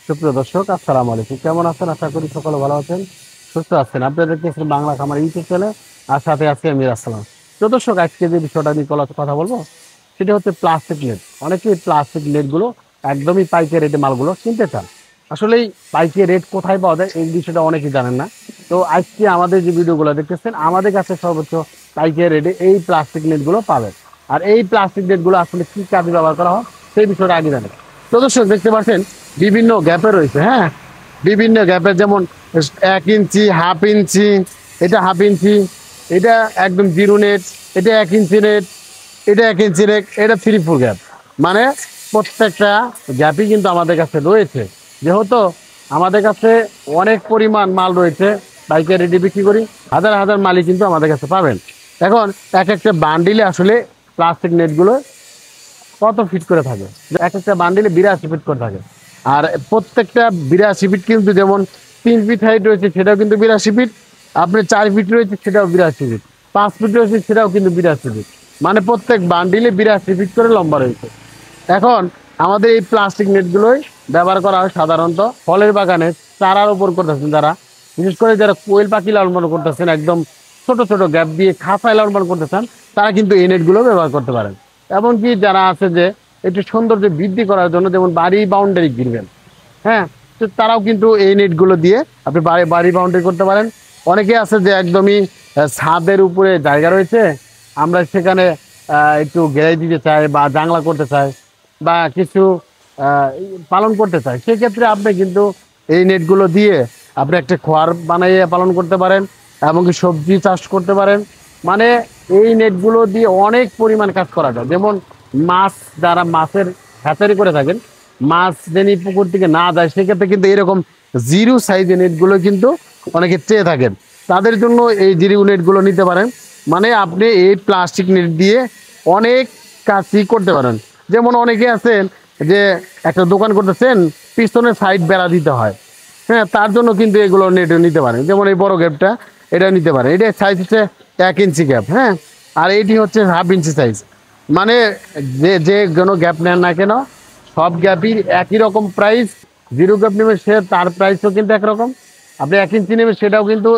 সুপ্রিয় দর্শক, আসসালামু আলাইকুম। কেমন আছেন? আশা করি সকলে ভালো আছেন, সুস্থ আছেন। আপনারা দেখতেছেন বাংলা খামার ইউটিউব চ্যানেল, আর সাথে আছি আমি রাসসালাম। তো দর্শক, আজকে যে বিষয়টা নিয়ে কথা বলবো সেটা হচ্ছে প্লাস্টিক নেট। অনেকেই প্লাস্টিক নেটগুলো একদমই পাইকারি রেটে মালগুলো কিনতে চান। আসলে এই পাইকারি রেট কোথায় পাওয়া যায় এই বিষয়টা অনেকেই জানেন না। তো আজকে আমাদের যে ভিডিওগুলো দেখতেছেন, আমাদের কাছে সর্বোচ্চ পাইকারি রেটে এই প্লাস্টিক নেটগুলো পাবেন। আর এই প্লাস্টিক নেটগুলো আসলে কি কাজে ব্যবহার করা হয় সেই বিষয়টা আগে জানেন। তো দর্শক, দেখতে পাচ্ছেন বিভিন্ন গ্যাপে রয়েছে, হ্যাঁ, বিভিন্ন গ্যাপে, যেমন 1 ইঞ্চি, হাফ ইঞ্চি, এটা হাফ ইঞ্চি, এটা একদম জিরো নেট, এটা 1 ইঞ্চি নেট, এটা 1 ইঞ্চি নেট, এটা 3-4 গ্যাপ। মানে প্রত্যেকটা গ্যাপই কিন্তু আমাদের কাছে রয়েছে। যেহেতু আমাদের কাছে অনেক পরিমাণ মাল রয়েছে, পাইকারি রেটে বিক্রি করি, হাজার হাজার মালই কিন্তু আমাদের কাছে পাবেন। এখন এক একটা বান্ডিলে আসলে প্লাস্টিক নেটগুলো কত ফিট করে থাকে, এক একটা বান্ডিলে 82 ফিট করে থাকে। আর প্রত্যেকটা 82 ফিট কিন্তু, যেমন 3 ফিট হাইট রয়েছে সেটাও কিন্তু 82 ফিট, আপনার 4 ফিট রয়েছে সেটাও 82 ফিট, 5 ফিট রয়েছে সেটাও কিন্তু 82 ফিট। মানে প্রত্যেক বান্ডিলে 82 ফিট করে লম্বা রয়েছে। এখন আমাদের এই প্লাস্টিক নেটগুলোই ব্যবহার করা হয় সাধারণত ফলের বাগানে চারার উপর করতেছেন যারা, বিশেষ করে যারা কোয়েল পাখি লালন পালন করতেছেন, একদম ছোট ছোট গ্যাপ দিয়ে খাঁচায় লালন পালন করতেছেন, তারা কিন্তু এই নেটগুলো ব্যবহার করতে পারেন। এমনকি যারা আছে যে একটু সৌন্দর্য বৃদ্ধি করার জন্য, যেমন বাড়ি বাউন্ডারি ঘিরবেন, হ্যাঁ, তো তারাও কিন্তু এই নেটগুলো দিয়ে আপনি বাড়ি বাউন্ডারি করতে পারেন। অনেকে আছে যে একদমই ছাদের উপরে জায়গা রয়েছে, আমরা সেখানে একটু ঘেরাই দিতে চাই বা জাংলা করতে চাই বা কিছু পালন করতে চাই, সেক্ষেত্রে আপনি কিন্তু এই নেটগুলো দিয়ে আপনি একটা খোয়ার বানাইয়ে পালন করতে পারেন, এমনকি সবজি চাষ করতে পারেন। মানে এই নেটগুলো দিয়ে অনেক পরিমাণ কাজ করা যায়। যেমন মাছ, যারা মাছের হ্যাচারি করে থাকেন, মাছ যেন পুকুর থেকে না যায়, সেক্ষেত্রে কিন্তু এরকম জিরো সাইজের নেটগুলো কিন্তু অনেকে চেয়ে থাকেন, তাদের জন্য এই জিরো নেটগুলো নিতে পারেন। মানে আপনি এই প্লাস্টিক নেট দিয়ে অনেক কাজই করতে পারেন। যেমন অনেকে আছেন যে একটা দোকান করতেছেন, পিছনে সাইড বেড়া দিতে হয়, হ্যাঁ, তার জন্য কিন্তু এগুলো নেট নিতে পারেন। যেমন এই বড় গ্যাপটা, এটা নিতে পারেন। এটা সাইজ হচ্ছে 1 ইঞ্চি গ্যাপ, হ্যাঁ, আর এইটি হচ্ছে হাফ ইঞ্চি সাইজ। মানে যে যে কোনো গ্যাপ নেন না কেন, সব গ্যাপই একই রকম প্রাইস। জিরো গ্যাপ নেবে সে, তার প্রাইসও কিন্তু একরকম। আপনি 1 ইঞ্চি নেবেন সেটাও কিন্তু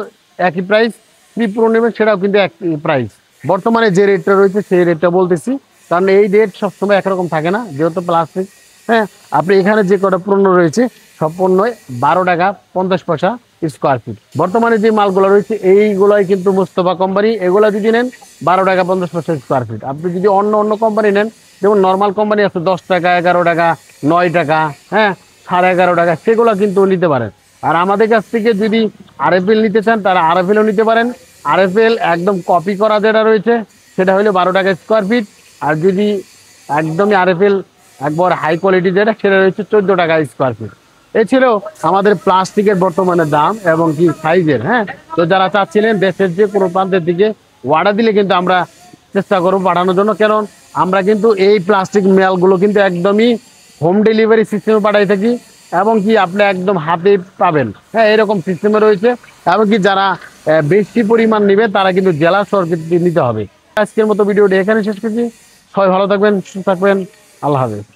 একই প্রাইস, 3 প্রো নেবেন সেটাও কিন্তু একই প্রাইস। বর্তমানে যে রেটটা রয়েছে সেই রেটটা বলতেছি, কারণ এই রেট সবসময় একরকম থাকে না, যেহেতু প্লাস্টিক। হ্যাঁ, আপনি এখানে যে কটা পণ্য রয়েছে সব পণ্যই 12 টাকা 50 পয়সা স্কোয়ার ফিট। বর্তমানে যে মালগুলো রয়েছে এইগুলোই কিন্তু মুস্তফা কোম্পানি, এগুলো যদি নেন 12 টাকা 50 পয়সা স্কোয়ার ফিট। আপনি যদি অন্য অন্য কোম্পানি নেন, যেমন নর্মাল কোম্পানি আছে 10 টাকা, 11 টাকা, 9 টাকা, হ্যাঁ, 11.5 টাকা, সেগুলো কিন্তু নিতে পারেন। আর আমাদের কাছ থেকে যদি আরএফএল নিতে চান, তারা আরএফএলও নিতে পারেন। আরএফএল একদম কপি করা যেটা রয়েছে সেটা হলো 12 টাকা স্কোয়ার ফিট। আর যদি একদমই আরএফএল একবার হাই কোয়ালিটি যেটা, সেটা রয়েছে 14 টাকা স্কোয়ার ফিট। এছাড়াও আমাদের প্লাস্টিকের বর্তমানে দাম এবং কি সাইজের, হ্যাঁ, তো যারা চাচ্ছিলেন দেশের যে কোনো প্রান্তের দিকে অর্ডার দিলে কিন্তু আমরা চেষ্টা করবো পাঠানোর জন্য। কারণ আমরা কিন্তু এই প্লাস্টিক মালগুলো কিন্তু একদমই হোম ডেলিভারি সিস্টেমে পাঠাই থাকি, এবং কি আপনি একদম হাতে পাবেন, হ্যাঁ, এরকম সিস্টেমে রয়েছে। এবং কি যারা বেশি পরিমাণ নেবে তারা কিন্তু জেলা শহরকে নিতে হবে। আজকের মতো ভিডিওটি এখানে শেষ করছি। সবাই ভালো থাকবেন, সুস্থ থাকবেন, আল্লাহ হাফেজ।